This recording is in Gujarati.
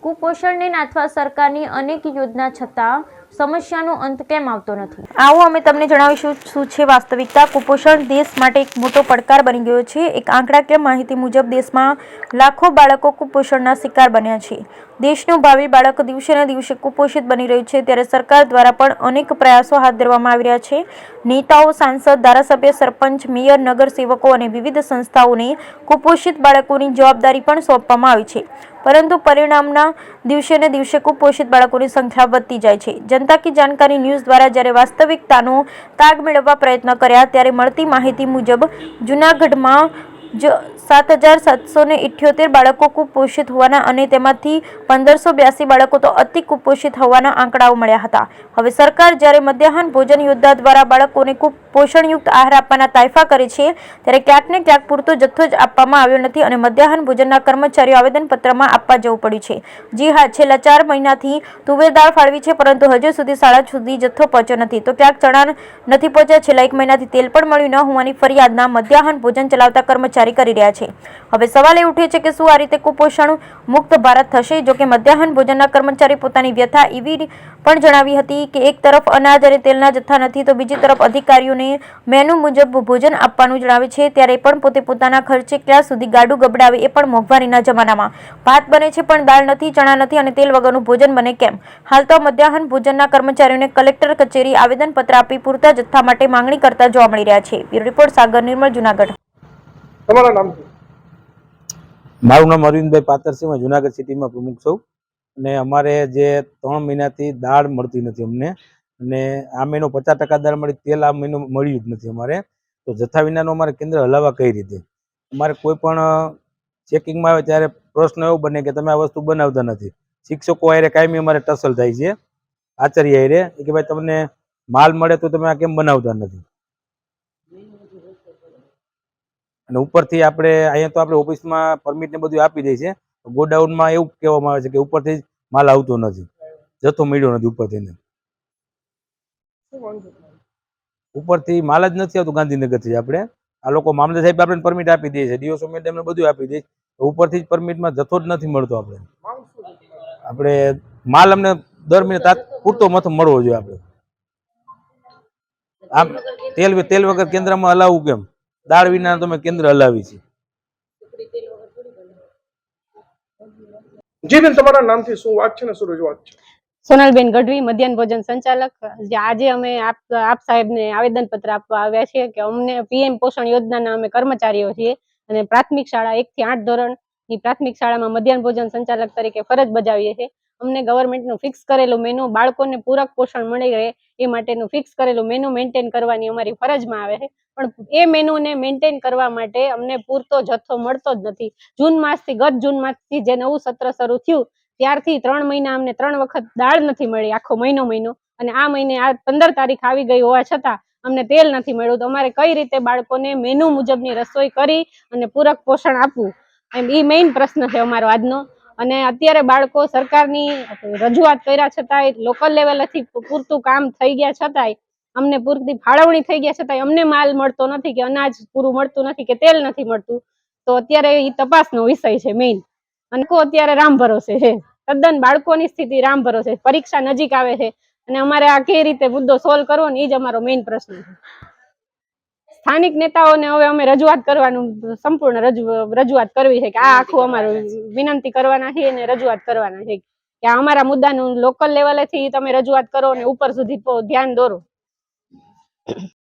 કુપોષણને નાથવા સરકારની અનેક યોજના છતાં સમસ્યાનો અંત કેમ આવતો નથી? આવો અમે તમને જણાવીશું શું છે વાસ્તવિકતા। કુપોષણ દેશ માટે એક મોટો પડકાર બની ગયો છે। એક આંકડાકીય માહિતી મુજબ દેશમાં લાખો બાળકો કુપોષણના શિકાર બન્યા છે। દેશનું ભાવિ બાળક દિવસે ને દિવસે કુપોષિત બની રહ્યું છે, ત્યારે સરકાર દ્વારા પણ અનેક પ્રયાસો હાથ ધરવામાં આવી રહ્યા છે। નેતાઓ, સાંસદ, ધારાસભ્ય, સરપંચ, મેયર, નગરસેવકો અને વિવિધ સંસ્થાઓને કુપોષિત બાળકોની જવાબદારી પણ સોંપવામાં આવી છે, પરંતુ પરિણામના દિવસે ને દિવસે કુપોષિત બાળકોની સંખ્યા વધતી જાય છે। જનતા કી જાણકારી ન્યૂઝ દ્વારા જ્યારે વાસ્તવિકતાનો તાગ મેળવવા પ્રયત્ન કર્યા ત્યારે મળતી માહિતી મુજબ જૂનાગઢમાં જ 7,778 બાળકો કુપોષિત હોવાના અને તેમાંથી 1,582 બાળકો તો અતિ કુપોષિત હોવાના આંકડાઓ મળ્યા હતા। હવે સરકાર જ્યારે મધ્યાહન ભોજન યોજના દ્વારા બાળકોને પોષણયુક્ત આહાર આપવાના તાયફા કરે છે, ત્યારે ક્યાંક ને ક્યાંક પૂરતો જથ્થો જ આપવામાં આવ્યો નથી અને મધ્યાહન ભોજનના કર્મચારીઓ આવેદનપત્રમાં આપવા જવું પડ્યું છે। જી હા, છેલ્લા 4 મહિનાથી તુવેર દાળ ફાળવી છે, પરંતુ હજુ સુધી શાળા સુધી જથ્થો પહોંચ્યો નથી, તો ક્યાંક ચણા નથી પહોંચ્યા। છેલ્લા 1 મહિનાથી તેલ પણ મળ્યું ન હોવાની ફરિયાદના મધ્યાહન ભોજન ચલાવતા કર્મચારી કરી રહ્યા છે। હવે સવાલ એ ઉઠે છે કે શું આ રીતે કુપોષણ મુક્ત ભારત થશે? જો કે મધ્યાહન ભોજનના કર્મચારી પોતાની વ્યથા એવી પણ જણાવી હતી કે એક તરફ અનાજ અને તેલના જથ્થા નથી, તો બીજી તરફ અધિકારીઓને મેનુ મુજબ ભોજન આપવાનું જણાવે છે, ત્યારે પણ પોતે પોતાના ખર્ચે ક્યાં સુધી ગાડું ગબડાવે, એ પણ મોંઘવારીના જમાનામાં। ભાત બને છે પણ દાળ નથી, ચણા નથી અને તેલ વગરનું ભોજન બને કેમ? હાલ તો મધ્યાહન ભોજનના કર્મચારીઓને કલેક્ટર કચેરી આવેદનપત્ર આપી પૂરતા જથ્થા માટે માંગણી કરતા જોવા મળી રહ્યા છે। બ્યુરો રિપોર્ટ, સાગર નિર્મલ, જૂનાગઢ। તમારું નામ? મારું નામ અરવિંદભાઈ પાતર છે, હું જુનાગઢ સિટીમાં પ્રમુખ છું અને અમારે જે 3 મહિનાથી દાળ મળતી નથી અમને, અને આ મહિનો 50% દાળ મળી, તેલ આ મહિનો મળ્યું જ નથી અમારે, તો જથ્થા વિનાનું અમારે કેન્દ્ર હલાવવા કઈ રીતે? અમારે કોઈ પણ ચેકિંગમાં આવે ત્યારે પ્રશ્ન એવો બને કે તમે આ વસ્તુ બનાવતા નથી। શિક્ષકો હારે કાયમી અમારે ટસલ થાય છે, આચાર્ય હારે, કે ભાઈ તમને માલ મળે તો તમે આ કેમ બનાવતા નથી? અને ઉપરથી આપણે અહીંયા તો આપણે ઓફિસમાં પરમિટ ને બધું આપી દે છે, ગોડાઉનમાં એવું કહેવામાં આવે છે કે ઉપરથી માલ આવતો નથી, જથ્થો મળ્યો નથી ઉપરથી માલ જ નથી આવતું ગાંધીનગરથી। આપણે આ લોકો મામલતદાર સાહેબ આપણે પરમિટ આપી દે છે, ડીઓસો મેડમને બધું આપી દે છે, ઉપરથી જ પરમિટમાં જથ્થો જ નથી મળતો। આપણે માલ અમને દર મહિને પૂરતો મળવો જોઈએ। આપણે આમ તેલ વગર કેન્દ્રમાં હલાવવું કેમ? દાળ વિના તમે કેન્દ્ર હલાવી છે। જી બેન, તમારા નામથી શું વાત છે ને શું રજૂઆત છે? સોનલબેન ગઢવી, મધ્યાહન ભોજન સંચાલક। આજે અમે આપ સાહેબને આવેદન પત્ર આપવા આવ્યા છીએ કે અમને પીએમ પોષણ યોજનાના અમે કર્મચારીઓ છીએ અને પ્રાથમિક શાળા 1 થી 8 ધોરણની પ્રાથમિક શાળામાં મધ્યાહન ભોજન સંચાલક તરીકે ફરજ બજાવીએ છીએ। અમને ગવર્મેન્ટનું ફિક્સ કરેલું મેનુ, બાળકોને પૂરક પોષણ મળી રહે એ માટેનું ફિક્સ કરેલું મેનુ મેન્ટેન કરવાની અમારી ફરજમાં આવે છે, પણ એ મેનુને મેન્ટેન કરવા માટે અમને પૂરતો જથ્થો મળતો જ નથી। ગત જૂન માસથી જે નવું સત્ર શરૂ થયું ત્યારથી 3 મહિના અમને 3 વખત દાળ નથી મળી, આખો મહિનો, અને આ મહિને આ 15 તારીખ આવી ગઈ હોવા છતાં અમને તેલ નથી મળ્યું, તો અમારે કઈ રીતે બાળકોને મેનુ મુજબની રસોઈ કરી અને પૂરક પોષણ આપવું, એમ એ મેઇન પ્રશ્ન છે અમારો આજનો। અને અત્યારે બાળકો સરકારની રજૂઆત કર્યા છતાંય, લોકલ લેવલેથી પૂરતું કામ થઈ ગયા છતાંય, અમને પૂરતી ફાળવણી થઈ ગયા છતાંય અમને માલ મળતો નથી, કે અનાજ પૂરું મળતું નથી, કે તેલ નથી મળતું, તો અત્યારે એ તપાસનો વિષય છે મેઇન। અને અત્યારે રામ ભરોસે છે, તદ્દન બાળકોની સ્થિતિ રામ ભરોસે, પરીક્ષા નજીક આવે છે અને અમારે આ કઈ રીતે મુદ્દો સોલ્વ કરવો ને એ જ અમારો મેઇન પ્રશ્ન છે। સ્થાનિક નેતાઓને હવે અમે રજૂઆત કરવાનું, સંપૂર્ણ રજૂઆત કરવી છે કે આ આખું અમારું વિનંતી કરવાના છે અને રજૂઆત કરવાના છે કે અમારા મુદ્દાનું લોકલ લેવલેથી તમે રજૂઆત કરો અને ઉપર સુધી ધ્યાન દોરો।